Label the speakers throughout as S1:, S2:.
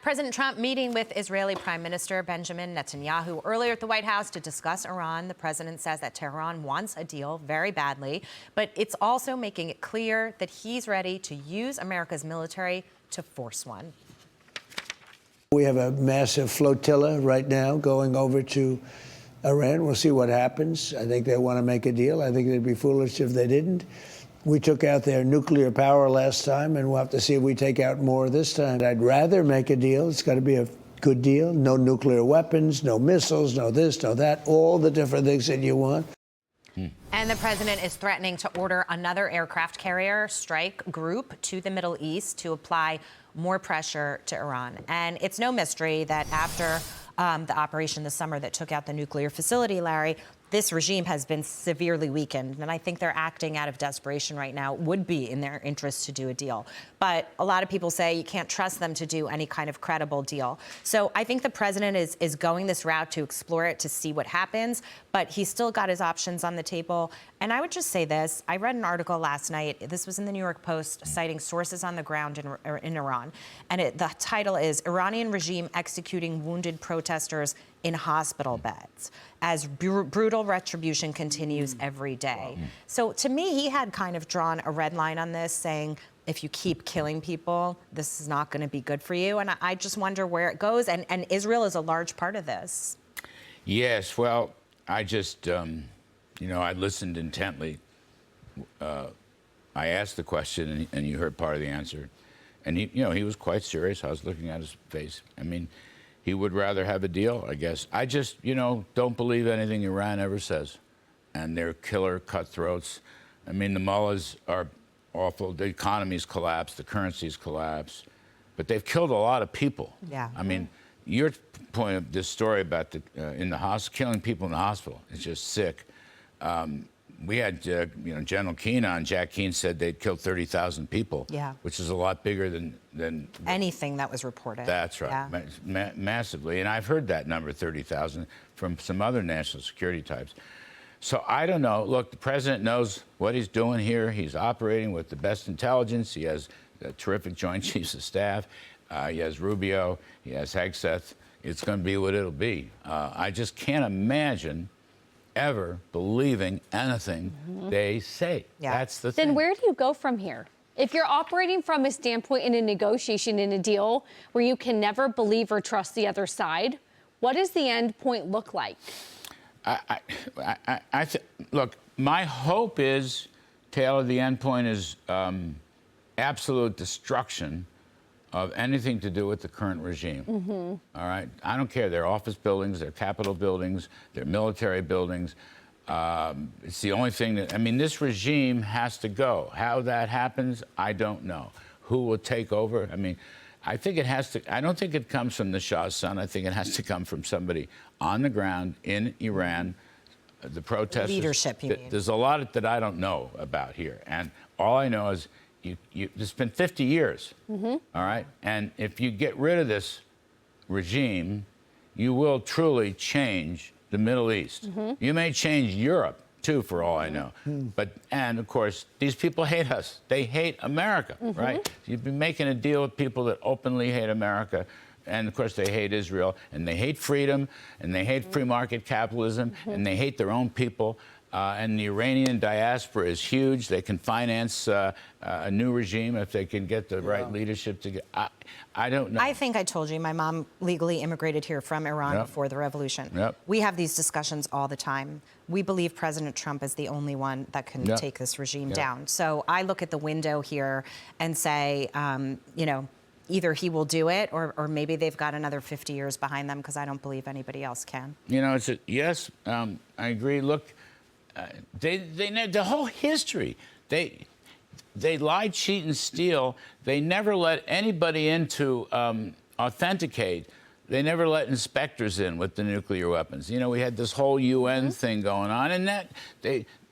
S1: President Trump meeting with Israeli Prime Minister Benjamin Netanyahu earlier at the White House to discuss Iran. The president says that Tehran wants a deal very badly, but it's also making it clear that he's ready to use America's military to force one.
S2: We have a massive flotilla right now going over to Iran. We'll see what happens. I think they want to make a deal. I think they'd be foolish if they didn't. We took out their nuclear power last time, and we'll have to see if we take out more this time. I'd rather make a deal. It's got to be a good deal. No nuclear weapons, no missiles, no this, no that, all the different things that you want.
S1: And the president is threatening to order another aircraft carrier strike group to the Middle East to apply more pressure to Iran. And it's no mystery that after the operation this summer that took out the nuclear facility, Larry, this regime has been severely weakened, and I think they're acting out of desperation right now. It would be in their interest to do a deal. But a lot of people say you can't trust them to do any kind of credible deal. So I think the president is going this route to explore it, to see what happens, but he's still got his options on the table. And I would just say this. I read an article last night. This was in the New York Post, citing sources on the ground in Iran. And the title is Iranian Regime Executing Wounded Protesters in Hospital Beds as brutal retribution continues every day. So to me, he had kind of drawn a red line on this, saying, if you keep killing people, this is not going to be good for you. And I just wonder where it goes. And Israel is a large part of this.
S3: Yes, well, I just, I listened intently. I asked the question, and you heard part of the answer. And he was quite serious. I was looking at his face. I mean, he would rather have a deal, I guess. I just, don't believe anything Iran ever says. And they're killer cutthroats. I mean, the mullahs are awful. The economy's collapsed. The currency's collapsed. But they've killed a lot of people.
S1: Yeah.
S3: I mean, your point of this story about killing people in the hospital is just sick. We had, General Keane on. Jack Keane said they'd killed 30,000 people, which is a lot bigger than
S1: anything that was reported.
S3: That's right, massively. And I've heard that number, 30,000, from some other national security types. So I don't know. Look, the president knows what he's doing here. He's operating with the best intelligence. He has terrific Joint Chiefs of Staff. He has Rubio. He has Hegseth. It's going to be what it'll be. I just can't imagine ever believing anything they say. That's the thing.
S4: Then where do you go from here? If you're operating from a standpoint in a negotiation, in a deal where you can never believe or trust the other side, what does the end point look like?
S3: Look, my hope is, Taylor, the end point is absolute destruction of anything to do with the current regime. All right? I don't care. They're office buildings, they're Capitol buildings, they're military buildings. It's the only thing that, this regime has to go. How that happens, I don't know. Who will take over? I think it has to, I don't think it comes from the Shah's son. I think it has to come from somebody on the ground in Iran, the protesters.
S1: Leadership, you mean.
S3: There's a lot that I don't know about here. And all I know is it's been 50 years, all right? And if you get rid of this regime, you will truly change the Middle East. You may change Europe, too, for all I know. And, of course, these people hate us. They hate America, right? You've been making a deal with people that openly hate America. And, of course, they hate Israel. And they hate freedom. And they hate free market capitalism. And they hate their own people. And the Iranian diaspora is huge. They can finance a new regime if they can get the right leadership to get. I don't know.
S1: I think I told you my mom legally immigrated here from Iran before the revolution. We have these discussions all the time. We believe President Trump is the only one that can take this regime down. So I look at the window here and say, either he will do it or maybe they've got another 50 years behind them, because I don't believe anybody else can.
S3: Yes, I agree. Look. The whole history, they lie, cheat, and steal. They never let anybody in to authenticate. They never let inspectors in with the nuclear weapons. We had this whole UN thing going on, and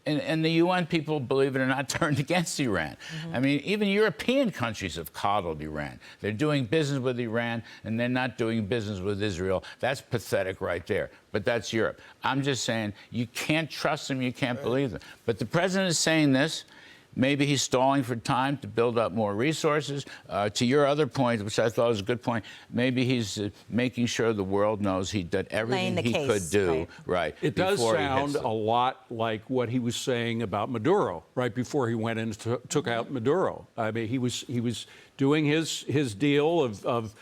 S3: and the UN people, believe it or not, turned against Iran. Even European countries have coddled Iran. They're doing business with Iran, and they're not doing business with Israel. That's pathetic right there. But that's Europe. I'm just saying, you can't trust them, you can't believe them. But the president is saying this. maybe he's stalling for time to build up more resources. To your other point, which I thought was a good point, maybe he's making sure the world knows he did everything he could do. Right.
S5: It does sound a lot like what he was saying about Maduro right before he went and took out Maduro. I mean, he was doing his deal of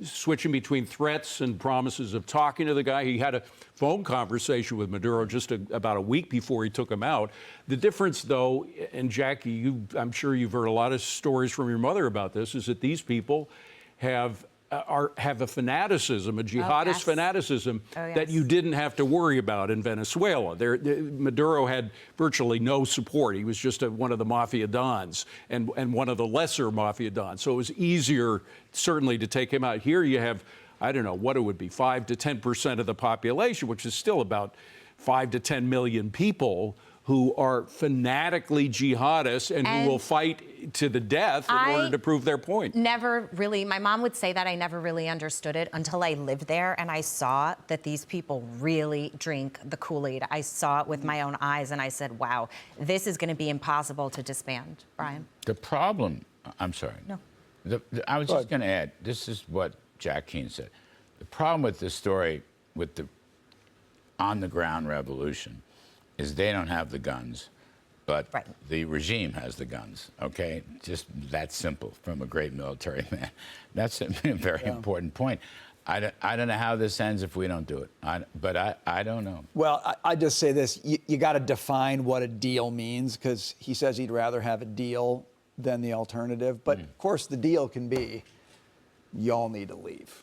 S5: switching between threats and promises of talking to the guy. He had a phone conversation with Maduro just about a week before he took him out. The difference, though, and Jackie, I'm sure you've heard a lot of stories from your mother about this, is that these people have a fanaticism, a jihadist fanaticism that you didn't have to worry about in Venezuela. Maduro had virtually no support. He was just one of the mafia dons and one of the lesser mafia dons. So it was easier, certainly, to take him out. Here you have, I don't know what it would be, 5 to 10% of the population, which is still about 5 to 10 million people who are fanatically jihadists and who will fight to the death in order to prove their point.
S1: My mom would say that I never really understood it until I lived there and I saw that these people really drink the Kool-Aid. I saw it with my own eyes and I said, wow, this is going to be impossible to disband. Brian?
S3: The problem, I'm sorry.
S1: No.
S3: I was just going to add, this is what Jack Keane said. The problem with this story, with the on-the-ground revolution, is they don't have the guns, but the regime has the guns, okay? Just that simple from a great military man. That's a very important point. I don't know how this ends if we don't do it, but I don't know.
S6: Well, I just say this, you got to define what a deal means, because he says he'd rather have a deal than the alternative. But of course, the deal can be, y'all need to leave.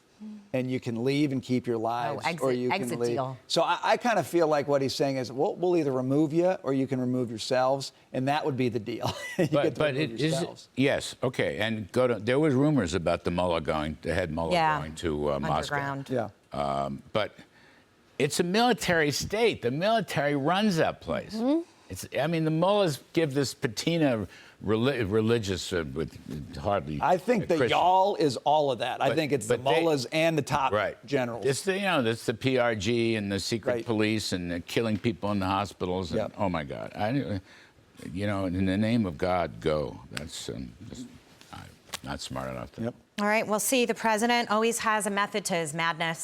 S6: And you can leave and keep your lives, or you can leave. Deal. So I kind of feel like what he's saying is, we'll either remove you or you can remove yourselves, and that would be the deal.
S3: But it is, yes, okay. And there was rumors about the Mullah the head Mullah going to Moscow.
S6: Yeah.
S3: But it's a military state. The military runs that place. I mean, the mullahs give this patina religious with hardly.
S6: I think the y'all is all of that. I think it's the mullahs and the top generals.
S3: It's the it's the PRG and the secret police and the killing people in the hospitals. And, oh my God! In the name of God, go. That's not smart enough.
S1: All right. Well, see, the president always has a method to his madness.